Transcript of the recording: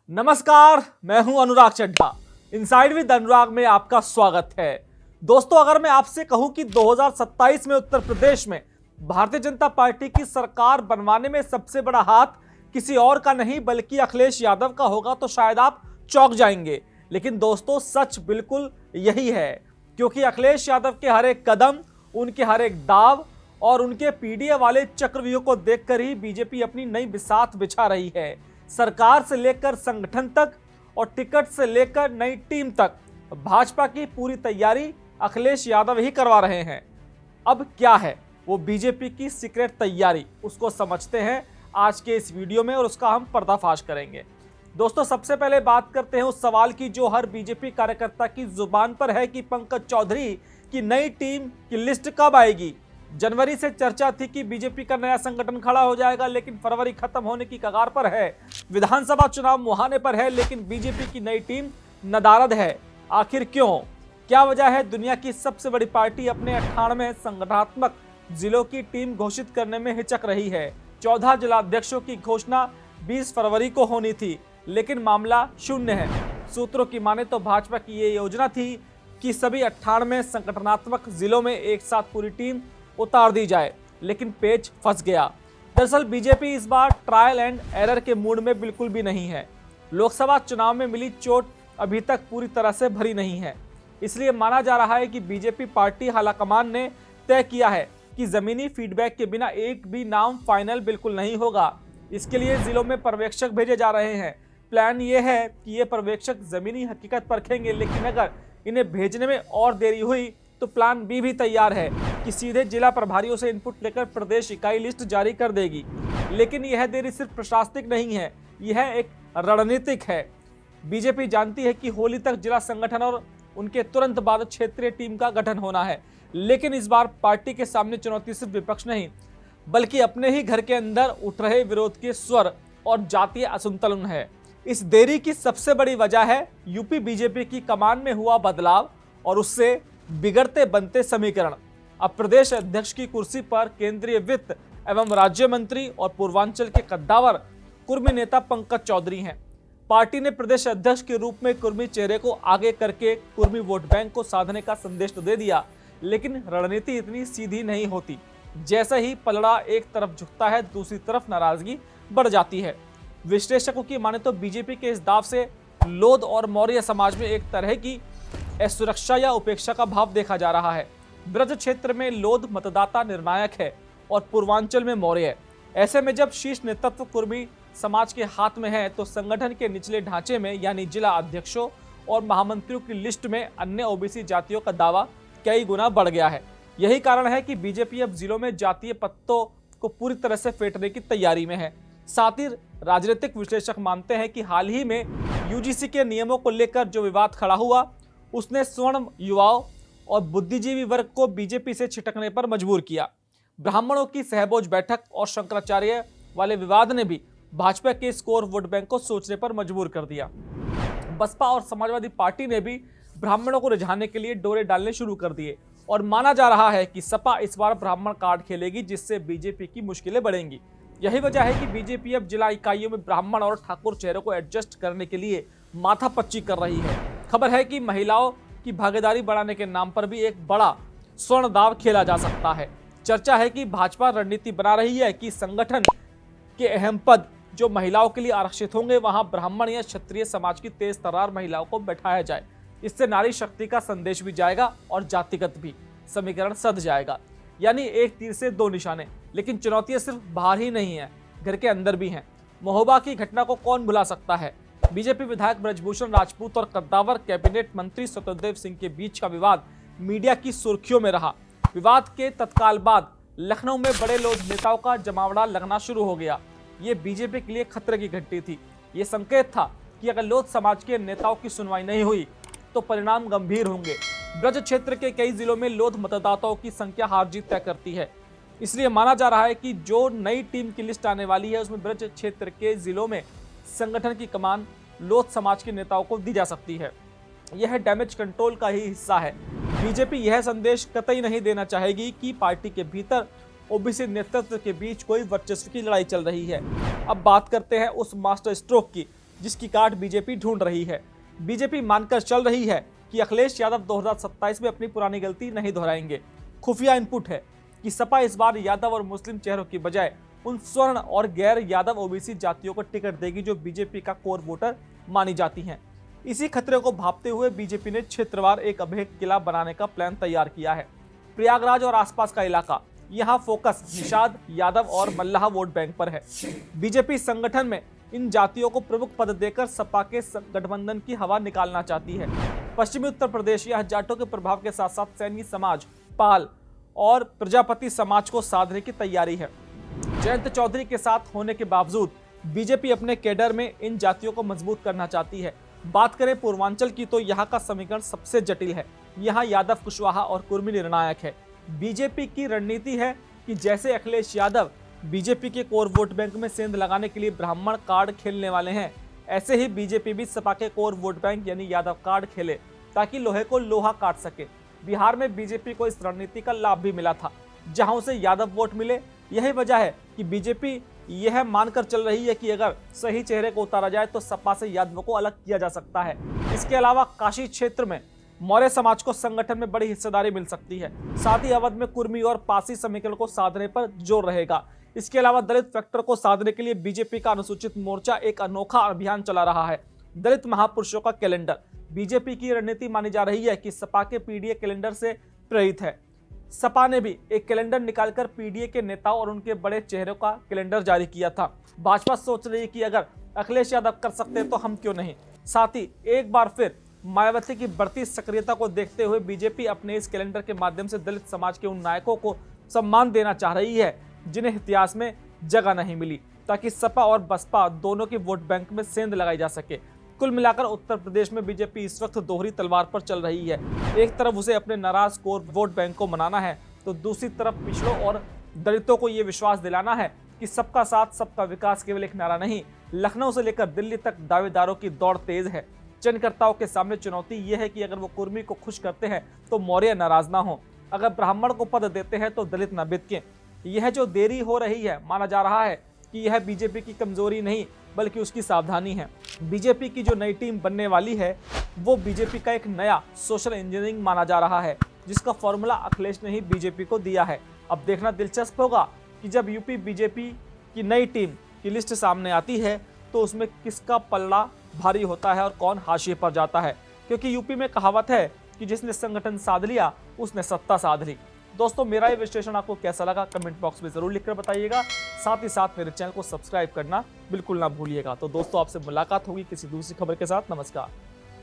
नमस्कार, मैं हूं अनुराग चड्ढा। इनसाइड विद अनुराग में आपका स्वागत है। दोस्तों, अगर मैं आपसे कहूं कि 2027 में उत्तर प्रदेश में भारतीय जनता पार्टी की सरकार बनवाने में सबसे बड़ा हाथ किसी और का नहीं बल्कि अखिलेश यादव का होगा तो शायद आप चौंक जाएंगे। लेकिन दोस्तों, सच बिल्कुल यही है, क्योंकि अखिलेश यादव के हर एक कदम, उनके हर एक दाव और उनके पीडीए वाले चक्रव्यूह को देखकर ही बीजेपी अपनी नई बिसात बिछा रही है। सरकार से लेकर संगठन तक और टिकट से लेकर नई टीम तक भाजपा की पूरी तैयारी अखिलेश यादव ही करवा रहे हैं। अब क्या है वो बीजेपी की सीक्रेट तैयारी, उसको समझते हैं आज के इस वीडियो में और उसका हम पर्दाफाश करेंगे। दोस्तों, सबसे पहले बात करते हैं उस सवाल की जो हर बीजेपी कार्यकर्ता की जुबान पर है कि पंकज चौधरी की नई टीम की लिस्ट कब आएगी। जनवरी से चर्चा थी कि बीजेपी का नया संगठन खड़ा हो जाएगा, लेकिन फरवरी खत्म होने की कगार पर है। विधानसभा चुनाव मुहाने पर है, लेकिन बीजेपी की नई टीम नदारद है। आखिर क्यों? क्या वजह है दुनिया की सबसे बड़ी पार्टी अपने 98 संगठनात्मक जिलों की टीम घोषित करने में हिचक रही है? 14 जिलाध्यक्षों की घोषणा 20 फरवरी को होनी थी, लेकिन मामला शून्य है। सूत्रों की माने तो भाजपा की ये योजना थी कि सभी 98 संगठनात्मक जिलों में एक साथ पूरी टीम उतार दी जाए, लेकिन पेच फंस गया। दरअसल बीजेपी इस बार ट्रायल एंड एरर के मूड में बिल्कुल भी नहीं है। लोकसभा चुनाव में मिली चोट अभी तक पूरी तरह से भरी नहीं है। इसलिए माना जा रहा है कि बीजेपी पार्टी हालाकमान ने तय किया है कि जमीनी फीडबैक के बिना एक भी नाम फाइनल बिल्कुल नहीं होगा। इसके लिए जिलों में पर्यवेक्षक भेजे जा रहे हैं। प्लान ये है कि ये पर्यवेक्षक जमीनी हकीकत परखेंगे, लेकिन अगर इन्हें भेजने में और देरी हुई तो प्लान बी भी तैयार है कि सीधे जिला प्रभारियों से इनपुट लेकर प्रदेश इकाई लिस्ट जारी कर देगी। लेकिन यह देरी सिर्फ प्रशासनिक नहीं है, यह एक रणनीतिक है। बीजेपी जानती है कि होली तक जिला संगठन और उनके तुरंत बाद क्षेत्रीय टीम का गठन होना है। लेकिन इस बार पार्टी के सामने चुनौती सिर्फ विपक्ष नहीं बल्कि अपने ही घर के अंदर उठ रहे विरोध के स्वर और जातीय असंतुलन है। इस देरी की सबसे बड़ी वजह है यूपी बीजेपी की कमान में हुआ बदलाव और उससे बिगड़ते बनते समीकरण। अब प्रदेश अध्यक्ष की कुर्सी पर केंद्रीय वित्त एवं राज्य मंत्री और पूर्वांचल के कद्दावर कुर्मी नेता पंकज चौधरी हैं। पार्टी ने प्रदेश अध्यक्ष के रूप में कुर्मी चेहरे को आगे करके कुर्मी वोट बैंक को साधने का संदेश तो दे दिया, लेकिन रणनीति इतनी सीधी नहीं होती। जैसे ही पलड़ा एक तरफ झुकता है, दूसरी तरफ नाराजगी बढ़ जाती है। विश्लेषकों की माने तो बीजेपी के इस दाव से लोध और मौर्य समाज में एक तरह की सुरक्षा या उपेक्षा का भाव देखा जा रहा है। ब्रज क्षेत्र में लोध मतदाता निर्णायक है और पूर्वांचल में मौर्य है। ऐसे में जब शीर्ष नेतृत्व कुर्मी समाज के हाथ में है तो संगठन के निचले ढांचे में यानी जिला अध्यक्षों और महामंत्रियों की लिस्ट में अन्य ओबीसी जातियों का दावा कई गुना बढ़ गया है। यही कारण है कि बीजेपी अब जिलों में जातीय पत्तों को पूरी तरह से फेंटने की तैयारी में है। साथ ही राजनीतिक विश्लेषक मानते हैं कि हाल ही में यूजीसी के नियमों को लेकर जो विवाद खड़ा हुआ, उसने स्वर्ण युवाओं और बुद्धिजीवी वर्ग को बीजेपी से छिटकने पर मजबूर किया। ब्राह्मणों की सहभोज बैठक और शंकराचार्य वाले विवाद ने भी भाजपा के स्कोर वोट बैंक को सोचने पर मजबूर कर दिया। बसपा और समाजवादी पार्टी ने भी ब्राह्मणों को रिझाने के लिए डोरे डालने शुरू कर दिए और माना जा रहा है कि सपा इस बार ब्राह्मण कार्ड खेलेगी, जिससे बीजेपी की मुश्किलें बढ़ेंगी। यही वजह है कि बीजेपी अब जिला इकाइयों में ब्राह्मण और ठाकुर चेहरों को एडजस्ट करने के लिए माथापच्ची कर रही है। खबर है कि महिलाओं की भागीदारी बढ़ाने के नाम पर भी एक बड़ा स्वर्ण दाव खेला जा सकता है। चर्चा है कि भाजपा रणनीति बना रही है कि संगठन के अहम पद जो महिलाओं के लिए आरक्षित होंगे, वहां ब्राह्मण या क्षत्रिय समाज की तेज तर्रार महिलाओं को बैठाया जाए। इससे नारी शक्ति का संदेश भी जाएगा और जातिगत भी समीकरण सध जाएगा। यानी एक तीर से दो निशाने। लेकिन चुनौतियां सिर्फ बाहर ही नहीं है, घर के अंदर भी हैं। महोबा की घटना को कौन भुला सकता है? बीजेपी विधायक ब्रजभूषण राजपूत और कद्दावर कैबिनेट मंत्री सत्यदेव सिंह के बीच का विवाद मीडिया की सुर्खियों में रहा। विवाद के तत्काल बाद लखनऊ में बड़े लोध नेताओं का जमावड़ा लगना शुरू हो गया। ये बीजेपी के लिए खतरे की घंटी थी। ये संकेत था कि अगर लोध समाज के नेताओं की सुनवाई नहीं हुई तो परिणाम गंभीर होंगे। ब्रज क्षेत्र के कई जिलों में लोध मतदाताओं की संख्या हार जीत तय करती है। इसलिए माना जा रहा है कि जो नई टीम की लिस्ट आने वाली है, उसमें ब्रज क्षेत्र के जिलों में संगठन की कमान लोध समाज के नेताओं को दी जा सकती है। यह डैमेज कंट्रोल का ही हिस्सा है। बीजेपी यह संदेश कतई नहीं देना चाहेगी कि पार्टी के भीतर ओबीसी नेतृत्व के बीच कोई वर्चस्व की लड़ाई चल रही है। अब बात करते हैं उस मास्टर स्ट्रोक की जिसकी काट बीजेपी ढूंढ रही है। बीजेपी मानकर चल रही है कि अखिलेश यादव 2027 में अपनी पुरानी गलती नहीं दोहराएंगे। खुफिया इनपुट है कि सपा इस बार यादव और मुस्लिम चेहरों की बजाय उन स्वर्ण और गैर यादव ओबीसी जातियों को टिकट देगी जो बीजेपी का कोर वोटर मानी जाती हैं। इसी खतरे को भांपते हुए बीजेपी ने क्षेत्रवार एक अभेद किला बनाने का प्लान तैयार किया है। प्रयागराज और आसपास का इलाका, यहाँ फोकस निषाद, यादव और मल्लाह वोट बैंक पर है। बीजेपी संगठन में इन जातियों को प्रमुख पद देकर सपा के गठबंधन की हवा निकालना चाहती है। पश्चिमी उत्तर प्रदेश यह जाटों के प्रभाव के साथ साथ सैनी समाज, पाल और प्रजापति समाज को साधने की तैयारी है। जयंत चौधरी के साथ होने के बावजूद बीजेपी अपने कैडर में इन जातियों को मजबूत करना चाहती है। बात करें पूर्वांचल की तो यहाँ का समीकरण सबसे जटिल है। यहाँ यादव, कुशवाहा और कुर्मी निर्णायक है। बीजेपी की रणनीति है कि जैसे अखिलेश यादव बीजेपी के कोर वोट बैंक में सेंध लगाने के लिए ब्राह्मण कार्ड खेलने वाले हैं, ऐसे ही बीजेपी भी सपा के कोर वोट बैंक यानी यादव कार्ड खेले ताकि लोहे को लोहा काट सके। बिहार में बीजेपी को इस रणनीति का लाभ भी मिला था, जहां उसे यादव वोट मिले। यही वजह है कि बीजेपी यह मानकर चल रही है कि अगर सही चेहरे को उतारा जाए तो सपा से यादवों को अलग किया जा सकता है। इसके अलावा काशी क्षेत्र में मौर्य समाज को संगठन में बड़ी हिस्सेदारी मिल सकती है। साथ ही अवध में कुर्मी और पासी समीकरण को साधने पर जोर रहेगा। इसके अलावा दलित फैक्टर को साधने के लिए बीजेपी का अनुसूचित मोर्चा एक अनोखा अभियान चला रहा है, दलित महापुरुषों का कैलेंडर। बीजेपी की रणनीति मानी जा रही है कि सपा के पीडीए कैलेंडर से प्रेरित है। सपा ने भी एक कैलेंडर निकालकर पीडीए के नेताओं और उनके बड़े चेहरों का कैलेंडर जारी किया था। भाजपा सोच रही है कि अगर अखिलेश यादव कर सकते हैं तो हम क्यों नहीं। साथ ही एक बार फिर मायावती की बढ़ती सक्रियता को देखते हुए बीजेपी अपने इस कैलेंडर के माध्यम से दलित समाज के उन नायकों को सम्मान देना चाह रही है जिन्हें इतिहास में जगह नहीं मिली, ताकि सपा और बसपा दोनों के वोट बैंक में सेंध लगाई जा सके। कुल मिलाकर उत्तर प्रदेश में बीजेपी इस वक्त दोहरी तलवार पर चल रही है। एक तरफ उसे अपने नाराज कोर वोट बैंक को मनाना है तो दूसरी तरफ पिछड़ों और दलितों को ये विश्वास दिलाना है कि सबका साथ सबका विकास केवल एक नारा नहीं, लखनऊ से लेकर दिल्ली तक दावेदारों की दौड़ तेज है। चयनकर्ताओं के सामने चुनौती यह है कि अगर वो कुर्मी को खुश करते हैं तो मौर्य नाराज ना हो, अगर ब्राह्मण को पद देते हैं तो दलित न बिदकें। यह जो देरी हो रही है, माना जा रहा है कि यह बीजेपी की कमजोरी नहीं बल्कि उसकी सावधानी है। बीजेपी की जो नई टीम बनने वाली है वो बीजेपी का एक नया सोशल इंजीनियरिंग माना जा रहा है, जिसका फॉर्मूला अखिलेश ने ही बीजेपी को दिया है। अब देखना दिलचस्प होगा कि जब यूपी बीजेपी की नई टीम की लिस्ट सामने आती है तो उसमें किसका पल्ला भारी होता है और कौन हाशिए पर जाता है, क्योंकि यूपी में कहावत है कि जिसने संगठन साध लिया उसने सत्ता साध ली। दोस्तों, मेरा ये विश्लेषण आपको कैसा लगा कमेंट बॉक्स में जरूर लिखकर बताइएगा। साथ ही साथ मेरे चैनल को सब्सक्राइब करना बिल्कुल ना भूलिएगा। तो दोस्तों, आपसे मुलाकात होगी किसी दूसरी खबर के साथ। नमस्कार।